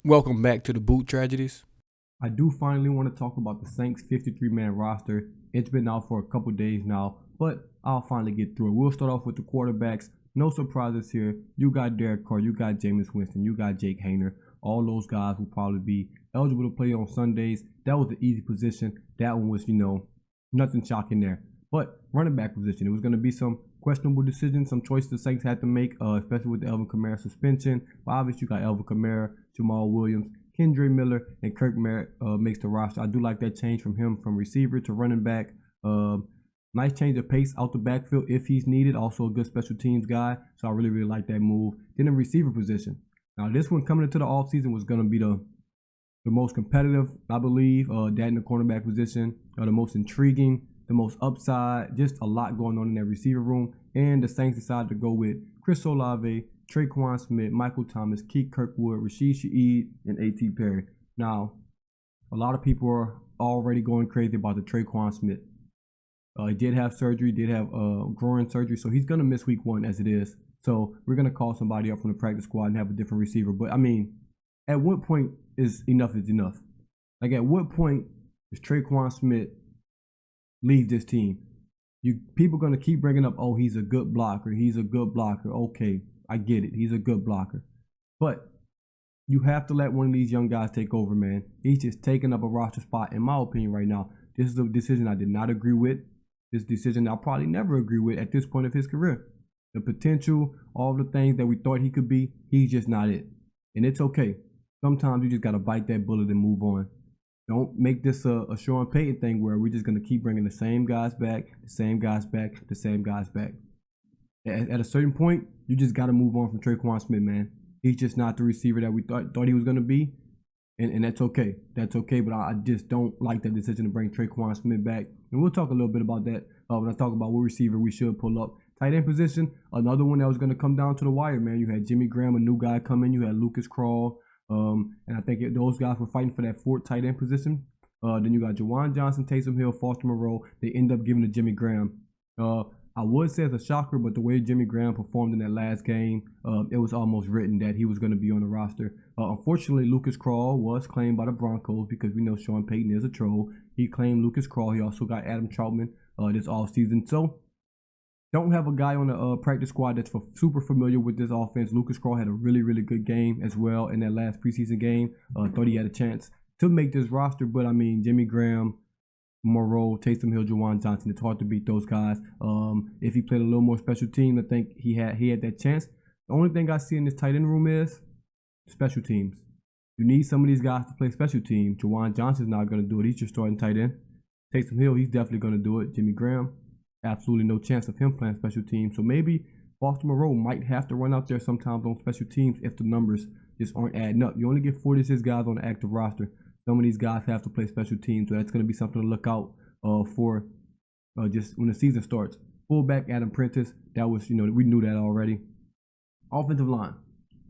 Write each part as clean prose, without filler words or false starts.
Welcome back to the Boot Tragedies. I do finally want to talk about the Saints 53-man roster. It's been out for a couple days now, but I'll finally get through it. We'll start off with the quarterbacks. No surprises here. You got Derek Carr, you got Jameis Winston, you got Jake Hayner. All those guys will probably be eligible to play on Sundays. That was an easy position. That one was, nothing shocking there. But running back position, it was going to be some questionable decisions, some choices the Saints had to make, especially with the Alvin Kamara suspension. But obviously, you got Alvin Kamara, Jamal Williams, Kendre Miller, and Kirk Merritt makes the roster. I do like that change from him from receiver to running back. Nice change of pace out the backfield if he's needed. Also a good special teams guy, so I really, really like that move. Then the receiver position. Now, this one coming into the offseason was going to be the most competitive, I believe. That in the cornerback position, the most intriguing, the most upside, just a lot going on in that receiver room. And the Saints decided to go with Chris Olave, Traquan Smith, Michael Thomas, Keith Kirkwood, Rashid Shaheed, and A.T. Perry. Now, a lot of people are already going crazy about the Traquan Smith. He did have surgery, did have groin surgery, so he's going to miss week 1 as it is. So we're going to call somebody up from the practice squad and have a different receiver. But, I mean, at what point is enough? Like, at what point does Traquan Smith leave this team? People are going to keep bringing up, oh, he's a good blocker. He's a good blocker. Okay, I get it. He's a good blocker. But you have to let one of these young guys take over, man. He's just taking up a roster spot, in my opinion, right now. This is a decision I did not agree with. This decision I'll probably never agree with at this point of his career. The potential, all the things that we thought he could be, he's just not it. And it's okay. Sometimes you just got to bite that bullet and move on. Don't make this a Sean Payton thing where we're just going to keep bringing the same guys back, the same guys back, the same guys back. At a certain point, you just got to move on from Traquan Smith, man. He's just not the receiver that we thought he was going to be. And that's okay. That's okay, but I just don't like that decision to bring Traquan Smith back. And we'll talk a little bit about that when I talk about what receiver we should pull up. Tight end position, another one that was going to come down to the wire, man. You had Jimmy Graham, a new guy coming. You had Lucas Krull. And I think those guys were fighting for that 4th tight end position. Then you got Juwan Johnson, Taysom Hill, Foster Moreau. They end up giving to Jimmy Graham. I would say it's a shocker, but the way Jimmy Graham performed in that last game, it was almost written that he was going to be on the roster. Unfortunately, Lucas Krull was claimed by the Broncos because we know Sean Payton is a troll. He claimed Lucas Krull. He also got Adam Troutman this offseason. So, don't have a guy on the practice squad that's super familiar with this offense. Lucas Krull had a really, really good game as well in that last preseason game. Thought he had a chance to make this roster, but I mean, Jimmy Graham, Moreau, Taysom Hill, Juwan Johnson, it's hard to beat those guys. If he played a little more special team, I think he had that chance. The only thing I see in this tight end room is special teams. You need some of these guys to play special teams. Juwan Johnson's not going to do it. He's your starting tight end. Taysom Hill, he's definitely going to do it. Jimmy Graham, absolutely no chance of him playing special teams. So maybe Foster Moreau might have to run out there sometimes on special teams if the numbers just aren't adding up. You only get 46 guys on the active roster. Some of these guys have to play special teams, so that's going to be something to look out for just when the season starts. Fullback Adam Prentice, that was, we knew that already. Offensive line,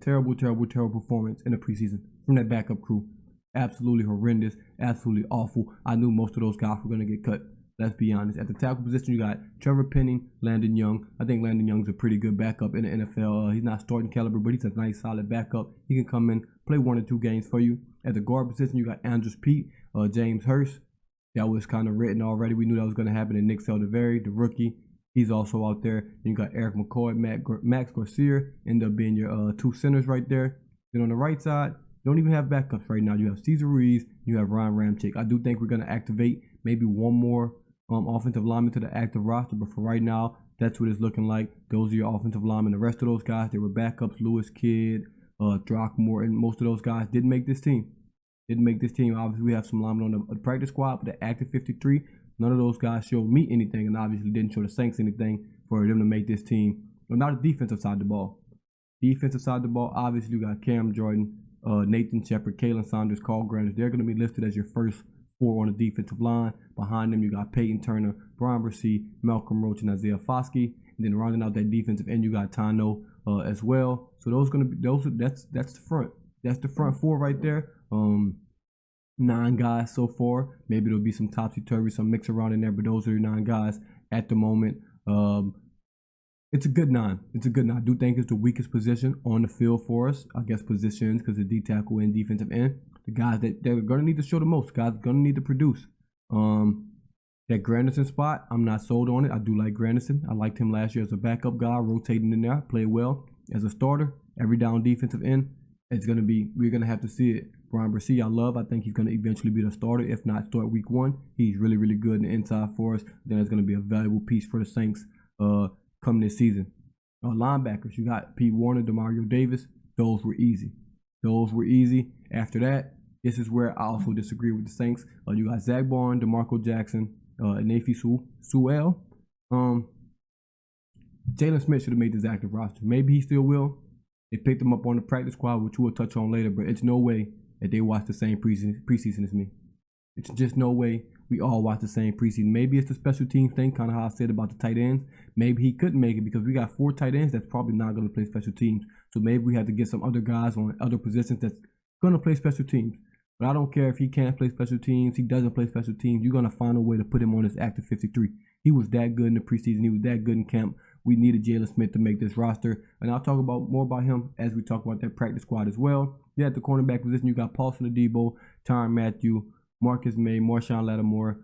terrible performance in the preseason from that backup crew. Absolutely horrendous, absolutely awful. I knew most of those guys were going to get cut. Let's be honest. At the tackle position, you got Trevor Penning, Landon Young. I think Landon Young's a pretty good backup in the NFL. He's not starting caliber, but he's a nice, solid backup. He can come in, play 1 or 2 games for you. At the guard position, you got Andrews Pete, James Hurst. That was kind of written already. We knew that was going to happen. And Nick Saldiveri, the rookie, he's also out there. Then you got Eric McCoy, Max Garcia, end up being your 2 centers right there. Then on the right side, you don't even have backups right now. You have Cesar Ruiz, you have Ryan Ramczyk. I do think we're going to activate maybe one more offensive lineman to the active roster, but for right now, that's what it's looking like. Those are your offensive linemen. The rest of those guys, they were backups. Lewis Kidd, Throckmorton, most of those guys didn't make this team. Obviously, we have some linemen on the practice squad, but the active 53, none of those guys showed me anything, and obviously didn't show the Saints anything for them to make this team. But not the defensive side of the ball. Defensive side of the ball, obviously, you got Cam Jordan, Nathan Shepard, Kalen Saunders, Carl Granders. They're going to be listed as your first 4 on the defensive line. Behind them, you got Peyton Turner, Brian Brissy, Malcolm Roach, and Isaiah Foskey. And then rounding out that defensive end, you got Tano as well. So that's the front. That's the front 4 right there. 9 guys so far. Maybe there'll be some topsy-turvy, some mix around in there, but those are your 9 guys at the moment. It's a good 9. It's a good 9. I do think it's the weakest position on the field for us. I guess positions because the D tackle and defensive end. The guys that they're going to need to show the most. Guys going to need to produce. That Granderson spot, I'm not sold on it. I do like Granderson. I liked him last year as a backup guy, rotating in there, played well as a starter. Every down defensive end, we're gonna have to see it. Brian Brissy, I love. I think he's gonna eventually be the starter, if not start week 1. He's really, really good in the inside for us. Then it's gonna be a valuable piece for the Saints coming this season. Linebackers, you got Pete Warner, Demario Davis. Those were easy. After that, this is where I also disagree with the Saints. You got Zach Barn, DeMarco Jackson, Nafi Sewell. Jalen Smith should have made this active roster. Maybe he still will. They picked him up on the practice squad, which we'll touch on later, but it's no way that they watch the same preseason as me. It's just no way we all watch the same preseason. Maybe it's the special teams thing, kind of how I said about the tight ends. Maybe he couldn't make it because we got 4 tight ends that's probably not going to play special teams. So maybe we have to get some other guys on other positions that's going to play special teams. But I don't care if he can't play special teams. He doesn't play special teams. You're going to find a way to put him on this active 53. He was that good in the preseason. He was that good in camp. We needed Jalen Smith to make this roster. And I'll talk more about him as we talk about that practice squad as well. Yeah, at the cornerback position, you got Paulson Adebo, Tyron Matthew, Marcus May, Marshawn Lattimore.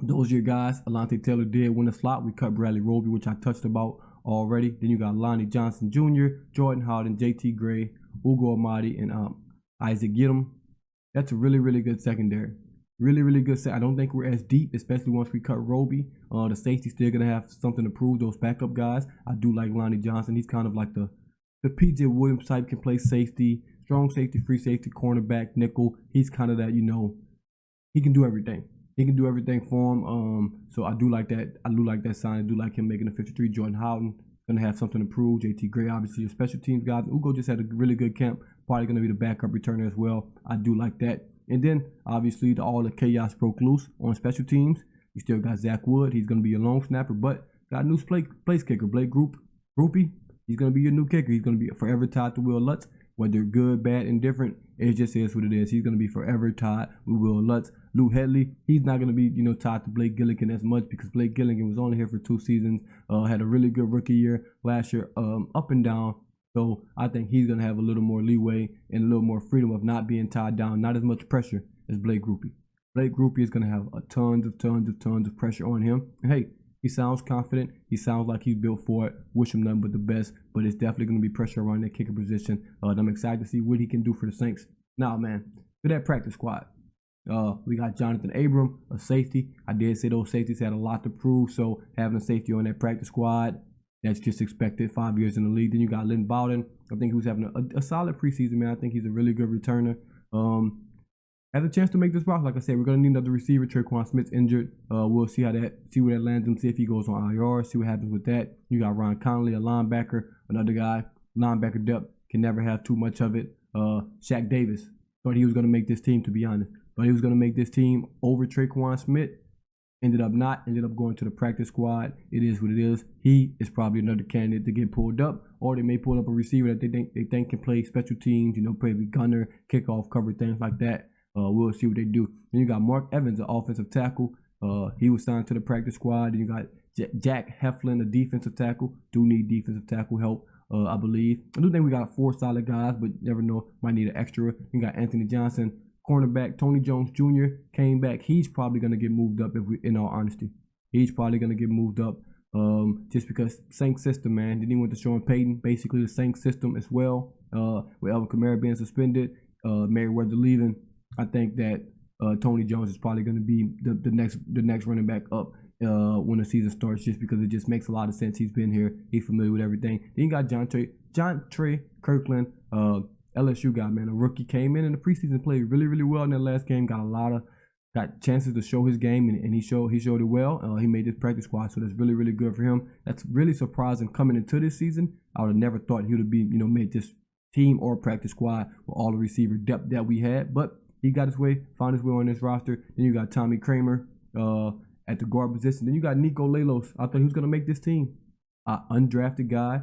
Those are your guys. Alante Taylor did win the slot. We cut Bradley Roby, which I touched about already. Then you got Lonnie Johnson Jr., Jordan Howden, JT Gray, Ugo Amadi, and Isaac Giddem. That's a really, really good secondary. Really, really good set. I don't think we're as deep, especially once we cut Roby. The safety's still going to have something to prove, those backup guys. I do like Lonnie Johnson. He's kind of like the P.J. Williams type, can play safety, strong safety, free safety, cornerback, nickel. He's kind of that, he can do everything. He can do everything for him. So I do like that. I do like that sign. I do like him making a 53. Jordan Howden going to have something to prove. JT Gray, obviously, your special teams guys. Ugo just had a really good camp. Probably going to be the backup returner as well. I do like that. And then, obviously, all the chaos broke loose on special teams. You still got Zach Wood. He's going to be a long snapper, but got a new place kicker, Blake Groupie. He's going to be your new kicker. He's going to be forever tied to Will Lutz. Whether good, bad, indifferent, it just is what it is. He's going to be forever tied with Will Lutz. Lou Hedley, he's not going to be, tied to Blake Gilligan as much because Blake Gilligan was only here for 2 seasons. Had a really good rookie year last year, up and down. So I think he's going to have a little more leeway and a little more freedom of not being tied down, not as much pressure as Blake Groupie. Blake Groupie is going to have tons of pressure on him. And hey, he sounds confident. He sounds like he's built for it. Wish him nothing but the best, but it's definitely going to be pressure around that kicker position. And I'm excited to see what he can do for the Saints. Now, man, for that practice squad, we got Jonathan Abram, a safety. I did say those safeties had a lot to prove, so having a safety on that practice squad, that's just expected. 5 years in the league. Then you got Lynn Bowden. I think he was having a solid preseason, man. I think he's a really good returner. Has a chance to make this roster. Like I said, we're gonna need another receiver. Traquan Smith's injured. We'll see where that lands him. See if he goes on IR. See what happens with that. You got Ron Conley, a linebacker, another guy. Linebacker depth can never have too much of it. Shaq Davis thought he was gonna make this team. To be honest, thought he was gonna make this team over Traquan Smith. Ended up not. Ended up going to the practice squad. It is what it is. He is probably another candidate to get pulled up, or they may pull up a receiver that they think can play special teams. Play the gunner, kickoff, cover, things like that. We'll see what they do. Then you got Mark Evans, an offensive tackle. He was signed to the practice squad. Then you got Jack Heflin, a defensive tackle. Do need defensive tackle help, I believe. I do think we got 4 solid guys, but never know. Might need an extra. You got Anthony Johnson, cornerback. Tony Jones Jr. came back. He's probably going to get moved up, in all honesty. He's probably going to get moved up just because Saints system, man. Then he went to Sean Payton, basically the Saints system as well, with Alvin Kamara being suspended, Merriweather leaving. I think that Tony Jones is probably going to be the next running back up when the season starts, just because it just makes a lot of sense. He's been here. He's familiar with everything. Then you got John Trey Kirkland, LSU guy, man. A rookie came in the preseason, played really, really well in that last game. Got chances to show his game, and he showed it well. He made this practice squad, so that's really, really good for him. That's really surprising coming into this season. I would have never thought he would have been, made this team or practice squad with all the receiver depth that we had, but he got his way, found his way on this roster. Then you got Tommy Kramer at the guard position. Then you got Nico Lalos. I thought he was going to make this team. Undrafted guy.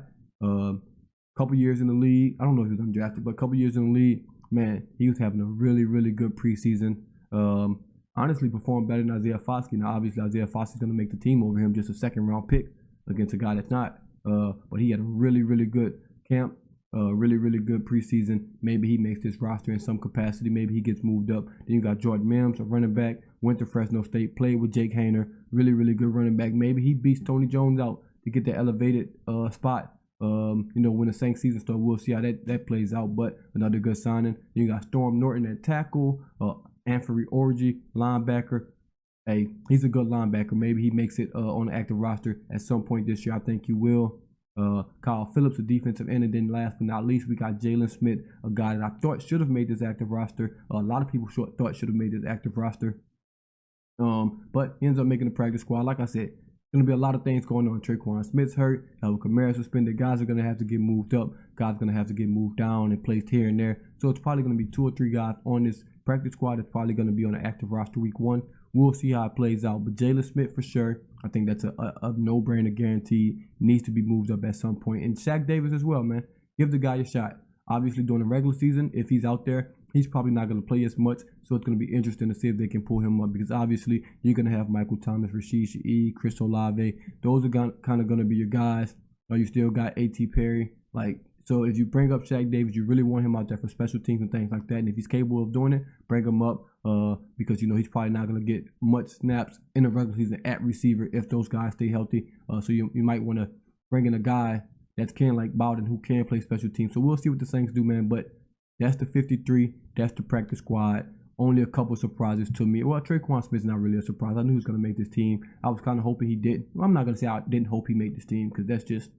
Couple years in the league. I don't know if he was undrafted, but a couple years in the league. Man, he was having a really, really good preseason. Honestly, performed better than Isaiah Foskey. Now, obviously, Isaiah Foskey's going to make the team over him, just a second-round pick. against a guy that's not. But he had a really, really good camp, really, really good preseason. Maybe he makes this roster in some capacity. Maybe he gets moved up. Then you got Jordan Mims, a running back, went to Fresno State, played with Jake Hayner, really, really good running back. Maybe he beats Tony Jones out to get that elevated spot. When the Saints season starts, we'll see how that plays out. But another good signing. You got Storm Norton at tackle, Anthony Orji, linebacker. Hey, he's a good linebacker. Maybe he makes it on the active roster at some point this year. I think he will. Kyle Phillips, a defensive end. And then last but not least, we got Jalen Smith, a guy that I thought should have made this active roster. A lot of people thought should have made this active roster. But he ends up making the practice squad. Like I said, going to be a lot of things going on. Traquan Smith's hurt. Kamara suspended. Guys are going to have to get moved up. Guys are going to have to get moved down and placed here and there. So it's probably going to be 2 or 3 guys on this practice squad. It's probably going to be on the active roster week 1. We'll see how it plays out. But Jalen Smith for sure. I think that's a no-brainer guaranteed. Needs to be moved up at some point. And Shaq Davis as well, man. Give the guy a shot. Obviously during the regular season, if he's out there, he's probably not going to play as much, so it's going to be interesting to see if they can pull him up because obviously you're going to have Michael Thomas, Rashid Shaheed, Chris Olave. Those are kind of going to be your guys. Or you still got A.T. Perry. So if you bring up Shaq Davis, you really want him out there for special teams and things like that. And if he's capable of doing it, bring him up because, he's probably not going to get much snaps in the regular season at receiver if those guys stay healthy. So you might want to bring in a guy that's like Bowden who can play special teams. So we'll see what the Saints do, man. But that's the 53. That's the practice squad. Only a couple surprises to me. Well, Traquan Smith's not really a surprise. I knew he was going to make this team. I was kind of hoping he did. Well, I'm not going to say I didn't hope he made this team because that's just,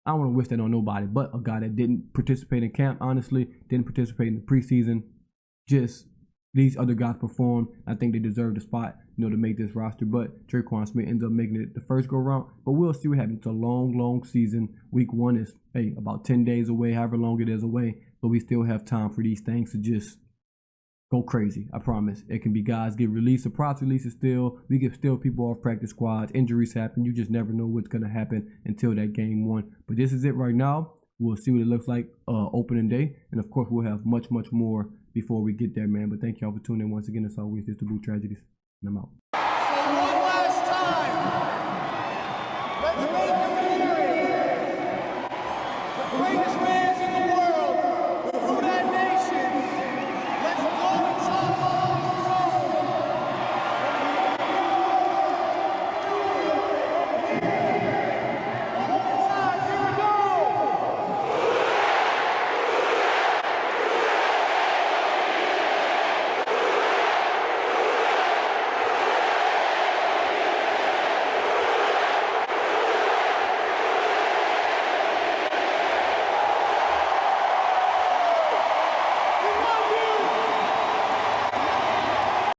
I don't want to wish that on nobody. But a guy that didn't participate in camp, honestly, didn't participate in the preseason. Just these other guys performed. I think they deserve the spot, to make this roster. But Traquan Smith ends up making it the first go round. But we'll see what happens. It's a long, long season. Week 1 is, about 10 days away, however long it is away. But we still have time for these things to just go crazy. I promise. It can be guys get released, surprise releases still. We get still people off practice squads. Injuries happen. You just never know what's going to happen until that game 1. But this is it right now. We'll see what it looks like opening day. And of course, we'll have much, much more before we get there, man. But thank y'all for tuning in once again. As always, this is the Boot Tragedies. And I'm out.